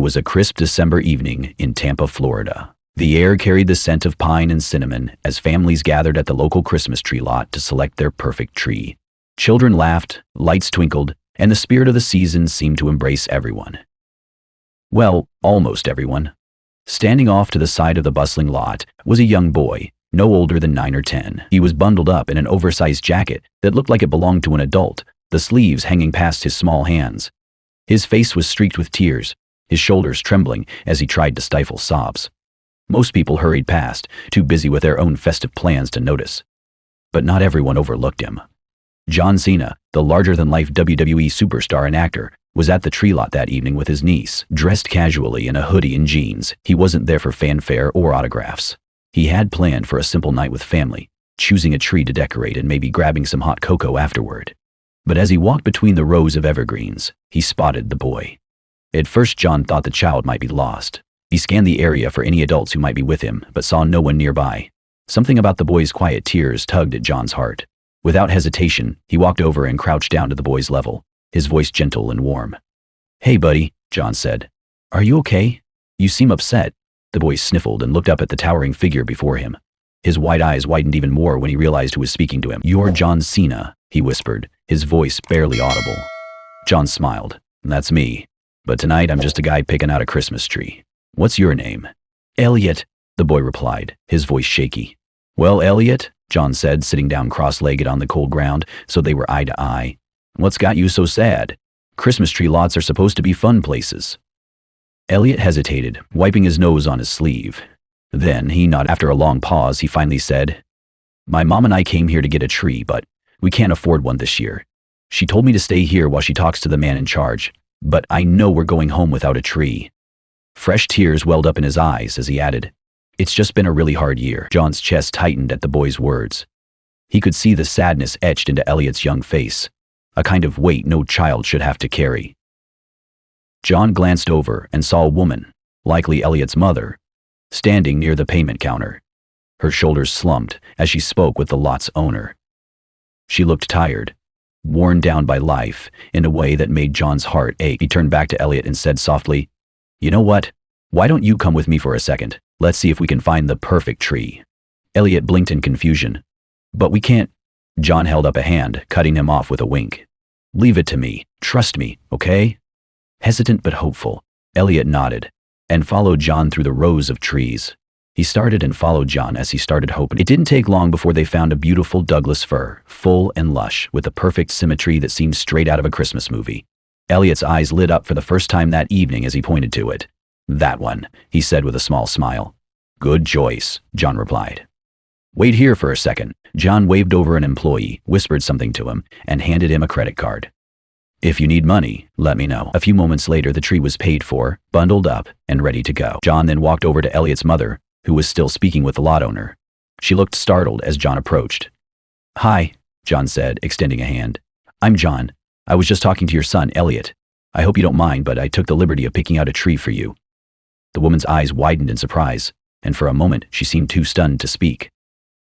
was a crisp December evening in Tampa, Florida. The air carried the scent of pine and cinnamon as families gathered at the local Christmas tree lot to select their perfect tree. Children laughed, lights twinkled, and the spirit of the season seemed to embrace everyone. Well, almost everyone. Standing off to the side of the bustling lot was a young boy, no older than 9 or 10. He was bundled up in an oversized jacket that looked like it belonged to an adult, the sleeves hanging past his small hands. His face was streaked with tears, his shoulders trembling as he tried to stifle sobs. Most people hurried past, too busy with their own festive plans to notice. But not everyone overlooked him. John Cena, the larger-than-life WWE superstar and actor, was at the tree lot that evening with his niece. Dressed casually in a hoodie and jeans, he wasn't there for fanfare or autographs. He had planned for a simple night with family, choosing a tree to decorate and maybe grabbing some hot cocoa afterward. But as he walked between the rows of evergreens, he spotted the boy. At first, John thought the child might be lost. He scanned the area for any adults who might be with him, but saw no one nearby. Something about the boy's quiet tears tugged at John's heart. Without hesitation, he walked over and crouched down to the boy's level, his voice gentle and warm. "Hey, buddy," John said. "Are you okay? You seem upset." The boy sniffled and looked up at the towering figure before him. His wide eyes widened even more when he realized who was speaking to him. "You're John Cena," he whispered, his voice barely audible. John smiled. "That's me. But tonight I'm just a guy picking out a Christmas tree. What's your name?" "Elliot," the boy replied, his voice shaky. "Well, Elliot," John said, sitting down cross-legged on the cold ground so they were eye to eye. "What's got you so sad? Christmas tree lots are supposed to be fun places." Elliot hesitated, wiping his nose on his sleeve. Then he nodded. After a long pause, he finally said, "My mom and I came here to get a tree, but we can't afford one this year. She told me to stay here while she talks to the man in charge, but I know we're going home without a tree." Fresh tears welled up in his eyes as he added, "It's just been a really hard year." John's chest tightened at the boy's words. He could see the sadness etched into Elliot's young face, a kind of weight no child should have to carry. John glanced over and saw a woman, likely Elliot's mother, standing near the payment counter. Her shoulders slumped as she spoke with the lot's owner. She looked tired, worn down by life in a way that made John's heart ache. He turned back to Elliot and said softly, "You know what? Why don't you come with me for a second? Let's see if we can find the perfect tree." Elliot blinked in confusion. "But we can't." John held up a hand, cutting him off with a wink. "Leave it to me. Trust me, okay?" Hesitant but hopeful, Elliot nodded and followed John through the rows of trees. He started and followed John as he started hoping. It didn't take long before they found a beautiful Douglas fir, full and lush, with a perfect symmetry that seemed straight out of a Christmas movie. Elliot's eyes lit up for the first time that evening as he pointed to it. "That one," he said with a small smile. "Good choice," John replied. "Wait here for a second." John waved over an employee, whispered something to him, and handed him a credit card. "If you need money, let me know." A few moments later, the tree was paid for, bundled up, and ready to go. John then walked over to Elliot's mother, who was still speaking with the lot owner. She looked startled as John approached. "Hi," John said, extending a hand. "I'm John. I was just talking to your son, Elliot. I hope you don't mind, but I took the liberty of picking out a tree for you." The woman's eyes widened in surprise, and for a moment she seemed too stunned to speak.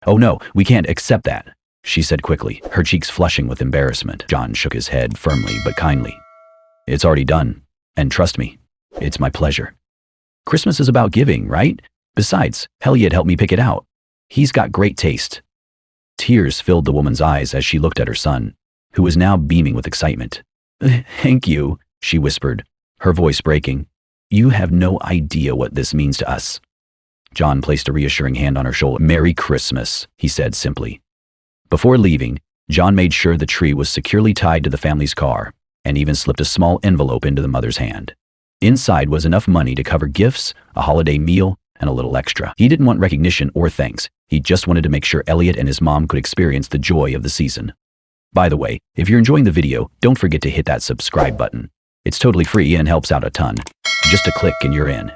"Oh no, we can't accept that," she said quickly, her cheeks flushing with embarrassment. John shook his head firmly but kindly. "It's already done, and trust me, it's my pleasure. Christmas is about giving, right? Besides, Elliot helped me pick it out. He's got great taste." Tears filled the woman's eyes as she looked at her son, who was now beaming with excitement. "Thank you," she whispered, her voice breaking. "You have no idea what this means to us." John placed a reassuring hand on her shoulder. "Merry Christmas," he said simply. Before leaving, John made sure the tree was securely tied to the family's car, and even slipped a small envelope into the mother's hand. Inside was enough money to cover gifts, a holiday meal, and a little extra. He didn't want recognition or thanks. He just wanted to make sure Elliot and his mom could experience the joy of the season. By the way, if you're enjoying the video, don't forget to hit that subscribe button. It's totally free and helps out a ton. Just a click and you're in.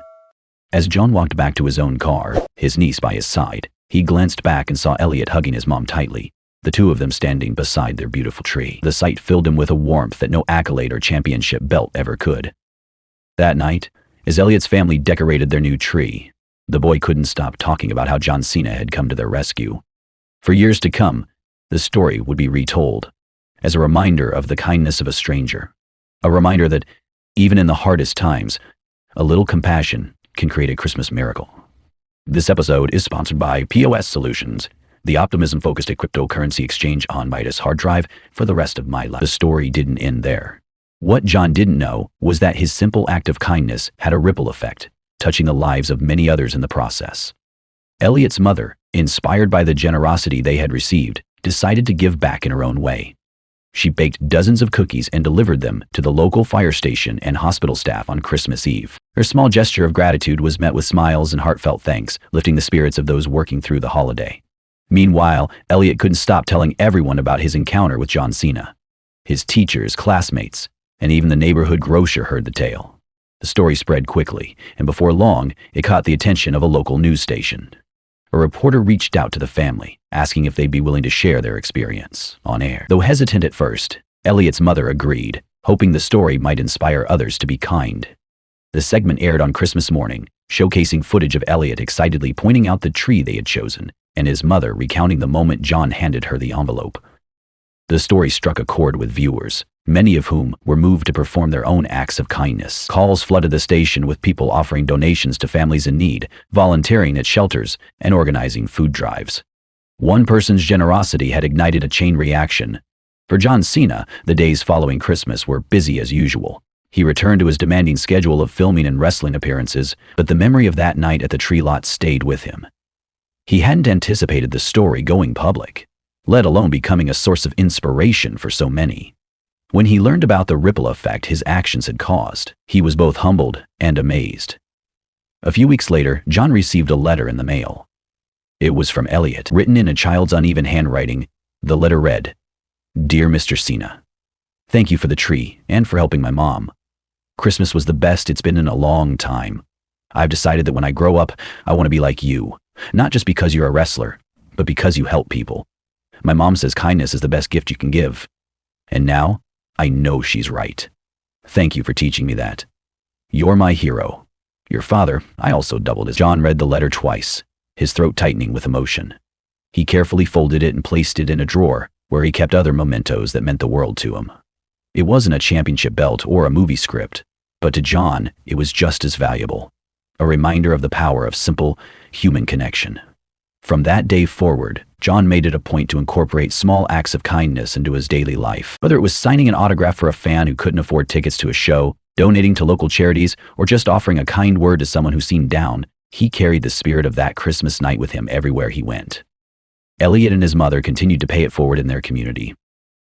As John walked back to his own car, his niece by his side, he glanced back and saw Elliot hugging his mom tightly, the two of them standing beside their beautiful tree. The sight filled him with a warmth that no accolade or championship belt ever could. That night, as Elliot's family decorated their new tree, the boy couldn't stop talking about how John Cena had come to their rescue. For years to come, the story would be retold, as a reminder of the kindness of a stranger, a reminder that, even in the hardest times, A little compassion can create a Christmas miracle. This episode is sponsored by POS Solutions, the optimism-focused cryptocurrency exchange on Midas hard drive for the rest of my life. The story didn't end there. What John didn't know was that his simple act of kindness had a ripple effect, touching the lives of many others in the process. Elliot's mother, inspired by the generosity they had received, decided to give back in her own way. She baked dozens of cookies and delivered them to the local fire station and hospital staff on Christmas Eve. Her small gesture of gratitude was met with smiles and heartfelt thanks, lifting the spirits of those working through the holiday. Meanwhile, Elliot couldn't stop telling everyone about his encounter with John Cena. His teachers, classmates, and even the neighborhood grocer heard the tale. The story spread quickly, and before long, it caught the attention of a local news station. A reporter reached out to the family, asking if they'd be willing to share their experience on air. Though hesitant at first, Elliot's mother agreed, hoping the story might inspire others to be kind. The segment aired on Christmas morning, showcasing footage of Elliot excitedly pointing out the tree they had chosen, and his mother recounting the moment John handed her the envelope. The story struck a chord with viewers, many of whom were moved to perform their own acts of kindness. Calls flooded the station with people offering donations to families in need, volunteering at shelters, and organizing food drives. One person's generosity had ignited a chain reaction. For John Cena, the days following Christmas were busy as usual. He returned to his demanding schedule of filming and wrestling appearances, but the memory of that night at the tree lot stayed with him. He hadn't anticipated the story going public, let alone becoming a source of inspiration for so many. When he learned about the ripple effect his actions had caused, he was both humbled and amazed. A few weeks later, John received a letter in the mail. It was from Elliot, written in a child's uneven handwriting. The letter read, "Dear Mr. Cena, thank you for the tree and for helping my mom. Christmas was the best it's been in a long time. I've decided that when I grow up, I want to be like you, not just because you're a wrestler, but because you help people. My mom says kindness is the best gift you can give. And now, I know she's right. Thank you for teaching me that. You're my hero. Your father," I also doubled as John read the letter twice, his throat tightening with emotion. He carefully folded it and placed it in a drawer, where he kept other mementos that meant the world to him. It wasn't a championship belt or a movie script, but to John, it was just as valuable. A reminder of the power of simple, human connection. From that day forward, John made it a point to incorporate small acts of kindness into his daily life. Whether it was signing an autograph for a fan who couldn't afford tickets to a show, donating to local charities, or just offering a kind word to someone who seemed down, he carried the spirit of that Christmas night with him everywhere he went. Elliot and his mother continued to pay it forward in their community.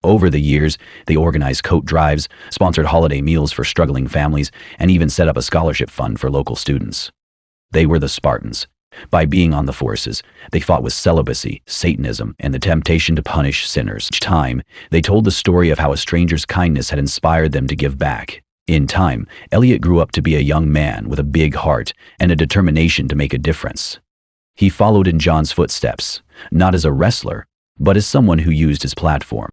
Over the years, they organized coat drives, sponsored holiday meals for struggling families, and even set up a scholarship fund for local students. They were the Spartans. By being on the forces, they fought with celibacy, Satanism, and the temptation to punish sinners. Each time, they told the story of how a stranger's kindness had inspired them to give back. In time, Elliot grew up to be a young man with a big heart and a determination to make a difference. He followed in John's footsteps, not as a wrestler, but as someone who used his platform